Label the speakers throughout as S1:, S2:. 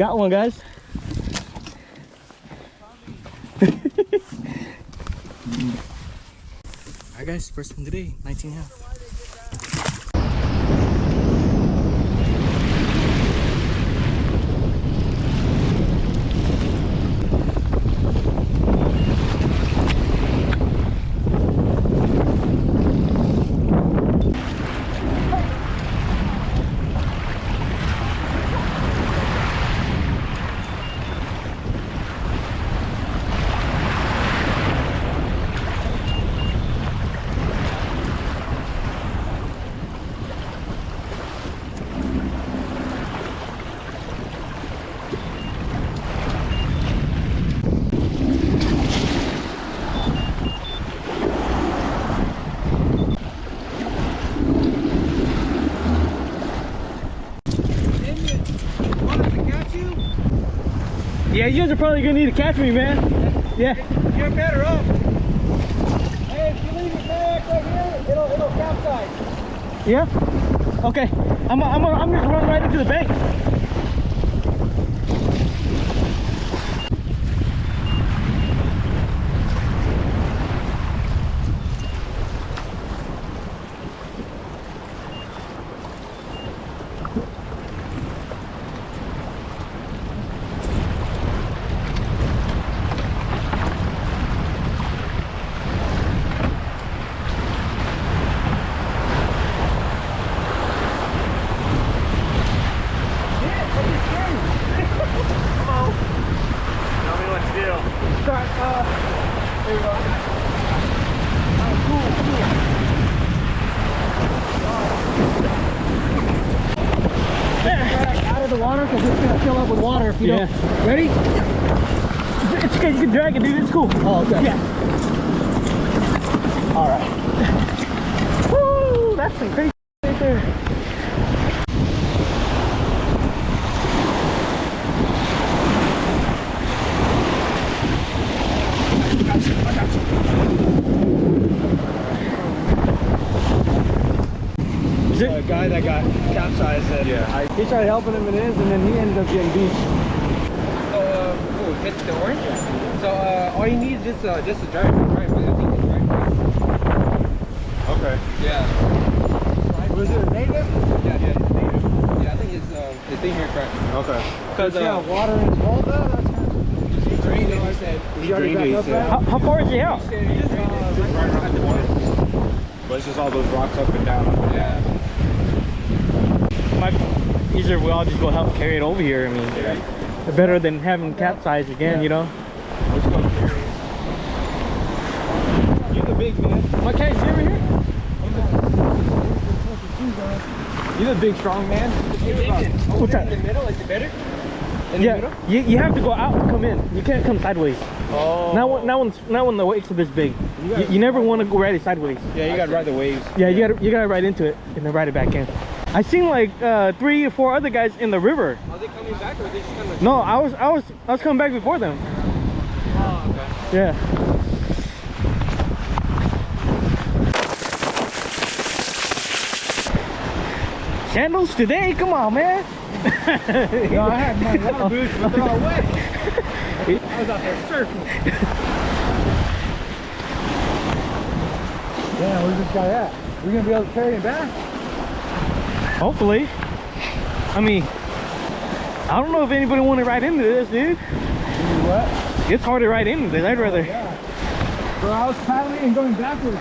S1: Got one, guys. Alright guys, first one today, 19.5. Yeah, you guys are probably gonna need to catch me, man. Yeah.
S2: You're better off. Hey, if you leave your kayak right here, it'll capsize.
S1: Yeah? Okay. I'm just run right into the bank. The water because it's gonna fill up with water if you don't. Ready? It's okay, you can drag it, dude. It's cool. Oh, okay. Yeah. All right. Woo! That's some crazy right there. I got you.
S2: A guy that got capsized and he tried helping him in his and then he ended up getting beached.
S3: So hit the orange. So all you need is just a driver, right? I think it's right.
S2: Okay.
S3: Yeah.
S2: Was it a native?
S3: Yeah, it's native. Yeah, I think it's in here correct.
S2: Okay.
S3: Because
S2: water in his hole though. That's kind of.
S3: he drained it. He said.
S2: He already got up there.
S1: How far is he out?
S3: He said he just right at the water.
S2: But it's just all those rocks up and down.
S3: Yeah.
S1: Easier we all just go help carry it over here. I mean, better than having capsize again, you know.
S2: Let's go carry it. You're the big man.
S1: My kayak's over here.
S2: You're the big strong man.
S1: What's that?
S3: In the middle, is it better?
S1: Yeah, you have to go out to come in. You can't come sideways.
S2: Oh.
S1: Not when the waves are this big. You never want to go ride it sideways.
S2: Yeah, you gotta ride the waves.
S1: Yeah, you gotta ride into it and then ride it back in. I seen like 3 or 4 other guys in the river.
S3: Are they coming back or are they just kind of?
S1: No, I was coming back before them.
S3: Oh, okay.
S1: Yeah. Sandals today? Come on, man.
S2: No, I had my water boots, but they're all wet. I was out there surfing. Damn, where's this guy at? We're gonna be able to carry him back?
S1: Hopefully. I mean, I don't know if anybody want to ride into this, dude.
S2: What?
S1: It's hard to ride into this. I'd rather.
S2: Yeah. Bro, I was paddling and going backwards.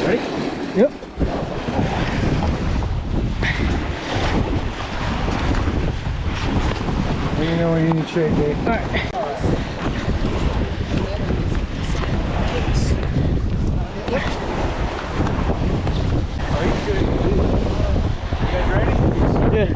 S2: Ready?
S1: Yep.
S2: Let me know when you need shade, Dave.
S1: All right. Yeah.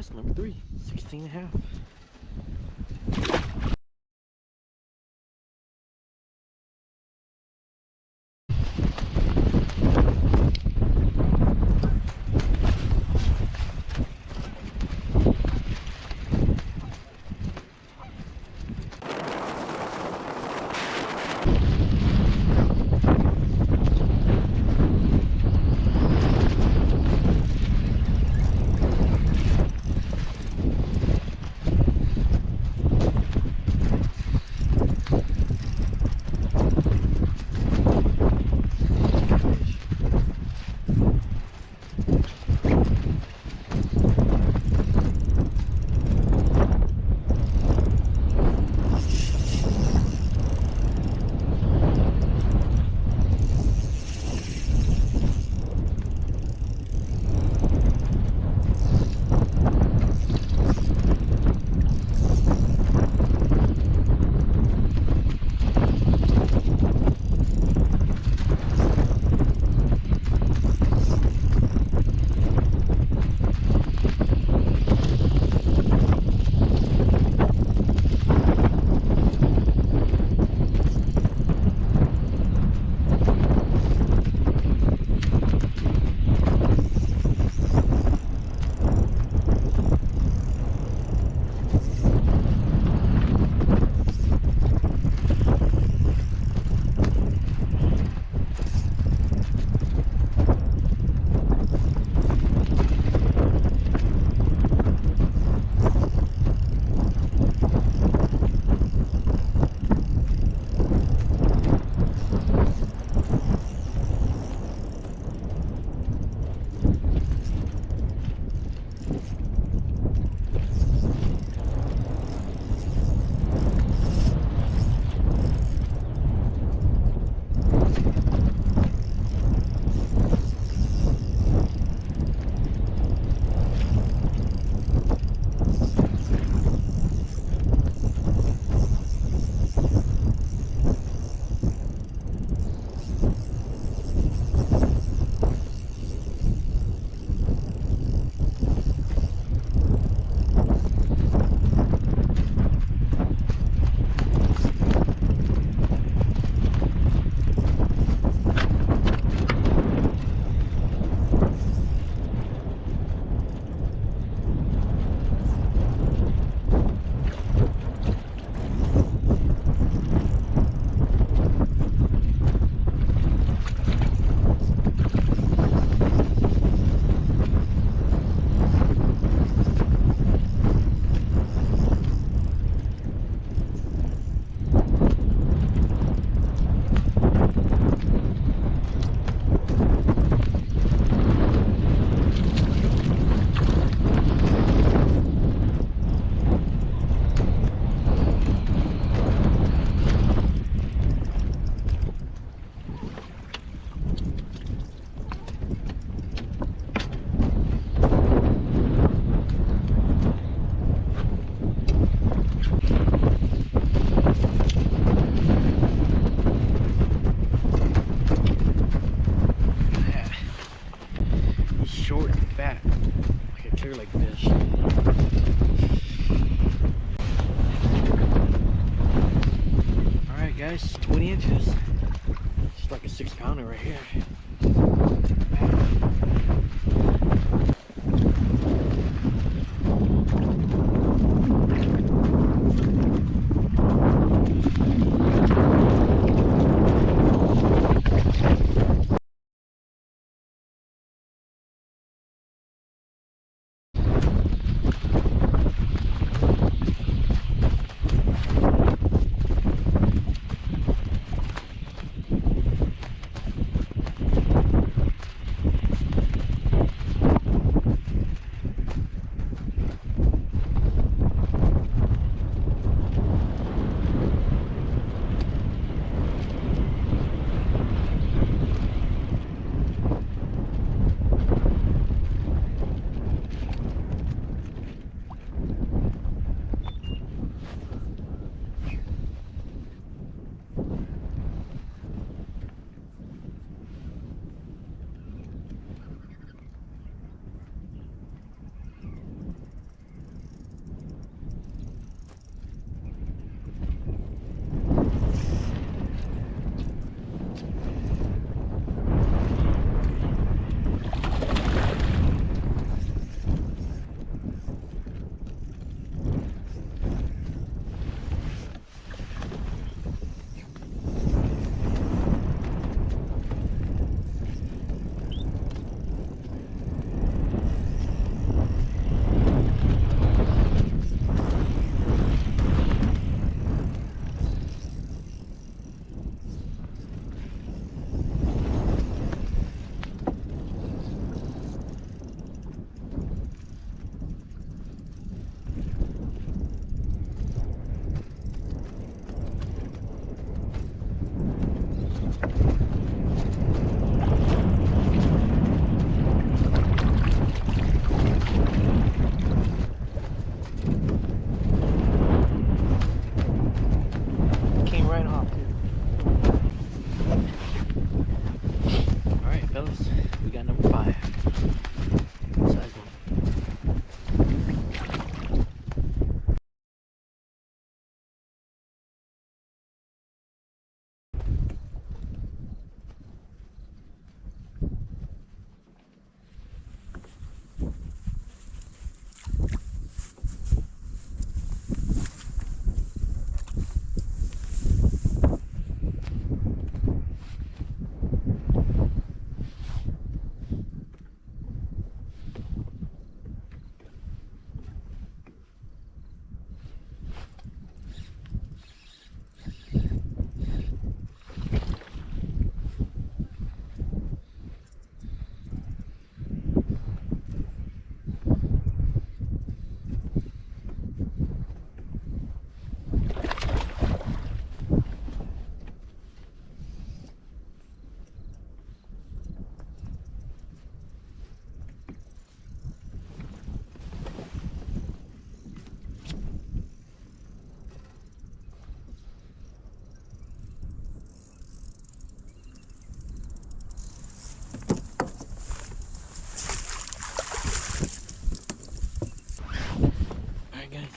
S4: Yes, number 3, 16.5. Clear lake fish. Alright guys, 20 inches. Just like a 6-pounder right here.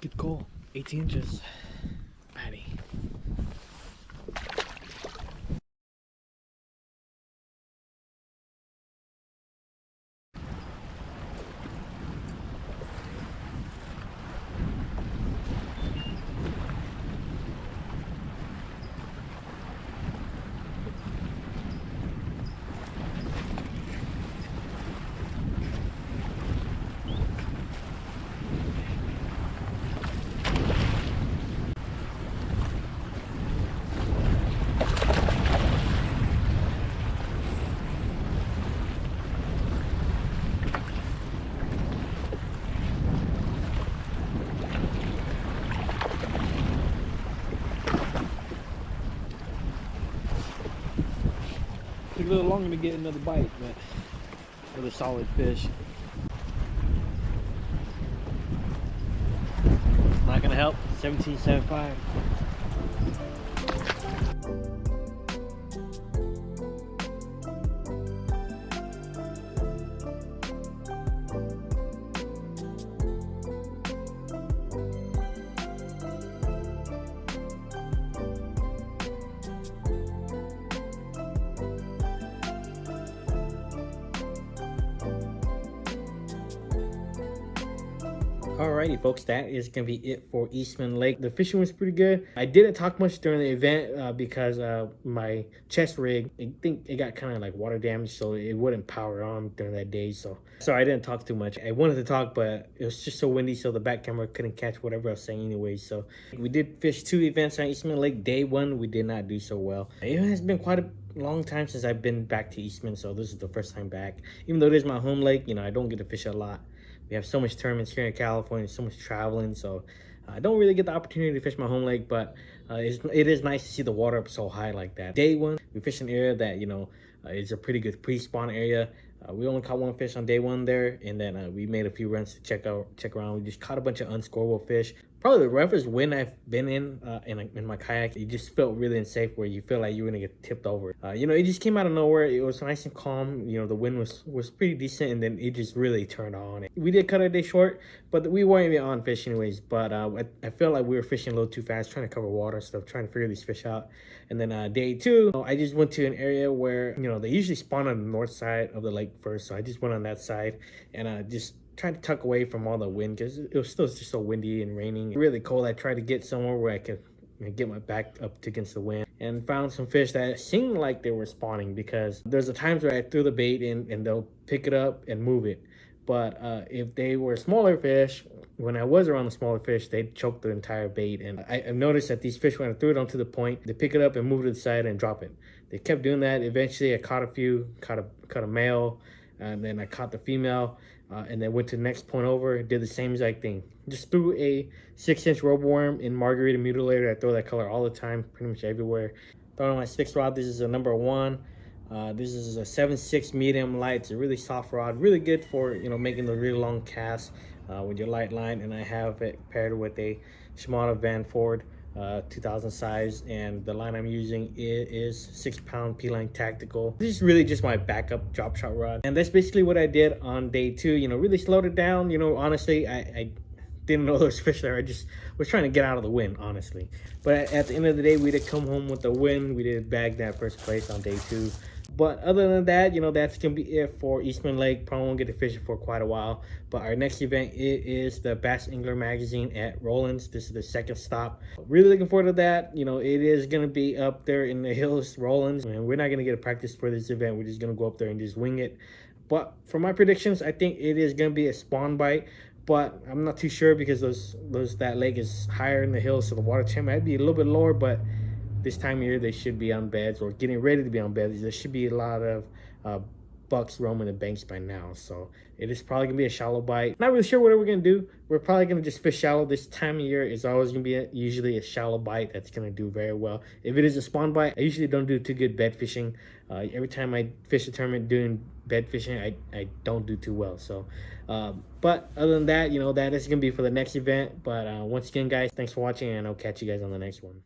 S4: Good call. 18 inches. Patty. Took a little longer to get another bite, but another solid fish. Not gonna help. 17.75.
S1: Alrighty folks, that is gonna be it for Eastman Lake. The fishing was pretty good. I didn't talk much during the event because my chest rig, I think it got kind of like water damage, so it wouldn't power on during that day. So I didn't talk too much. I wanted to talk, but it was just so windy, so the back camera couldn't catch whatever I was saying anyway. So we did fish 2 events on Eastman Lake. Day 1, we did not do so well. It has been quite a long time since I've been back to Eastman, so this is the first time back. Even though it is my home lake, you know, I don't get to fish a lot. We have so much tournaments here in California, so much traveling, so I don't really get the opportunity to fish my home lake, but it is nice to see the water up so high like that. Day 1, we fished an area that, you know, is a pretty good pre-spawn area. We only caught 1 fish on day 1 there, and then we made a few runs to check around. We just caught a bunch of unscorable fish. Probably the roughest wind I've been in my kayak. It just felt really unsafe where you feel like you're gonna get tipped over. You know, it just came out of nowhere. It was nice and calm. You know, the wind was pretty decent, and then it just really turned on. We did cut our day short, but we weren't even on fish anyways. But I felt like we were fishing a little too fast, trying to cover water and stuff, trying to figure these fish out. And then day 2, I just went to an area where, you know, they usually spawn on the north side of the lake first, so I just went on that side and just tried to tuck away from all the wind because it was still just so windy and raining, really cold. I tried to get somewhere where I could get my back up against the wind and found some fish that seemed like they were spawning, because there's the times where I threw the bait in and they'll pick it up and move it. But if they were smaller fish, when I was around the smaller fish, they'd choke the entire bait. And I noticed that these fish, when I threw it onto the point, they pick it up and move it to the side and drop it. They kept doing that. Eventually I caught a few, caught a male, and then I caught the female, and then went to the next point over, did the same exact thing. Just threw a 6-inch roboworm in Margarita Mutilator. I throw that color all the time, pretty much everywhere. Throw on my 6 rod. This is a number 1. This is a 7.6 medium light. It's a really soft rod, really good for, you know, making the really long casts with your light line. And I have it paired with a Shimano Van Ford 2000 size, and the line I'm using is 6-pound P-Line Tactical. This is really just my backup drop shot rod, and that's basically what I did on day 2. You know, really slowed it down. You know, honestly, I didn't know there was fish there. I just was trying to get out of the wind, honestly. But at the end of the day, we did come home with the win. We did bag that first place on day 2. But other than that, you know, that's gonna be it for Eastman Lake. Probably won't get to fishing for quite a while. But our next event, it is the Bass Angler Magazine at Rollins. This is the 2nd stop. Really looking forward to that. You know, it is gonna be up there in the hills, Rollins, and we're not gonna get a practice for this event. We're just gonna go up there and just wing it. But for my predictions, I think it is gonna be a spawn bite. But I'm not too sure because that lake is higher in the hills, so the water temp might be a little bit lower. But this time of year, they should be on beds or getting ready to be on beds. There should be a lot of bucks roaming the banks by now. So it is probably going to be a shallow bite. Not really sure what we're going to do. We're probably going to just fish shallow. This time of year is always going to be usually a shallow bite that's going to do very well. If it is a spawn bite, I usually don't do too good bed fishing. Every time I fish a tournament doing bed fishing, I don't do too well. So, but other than that, you know, that is going to be for the next event. But once again, guys, thanks for watching, and I'll catch you guys on the next one.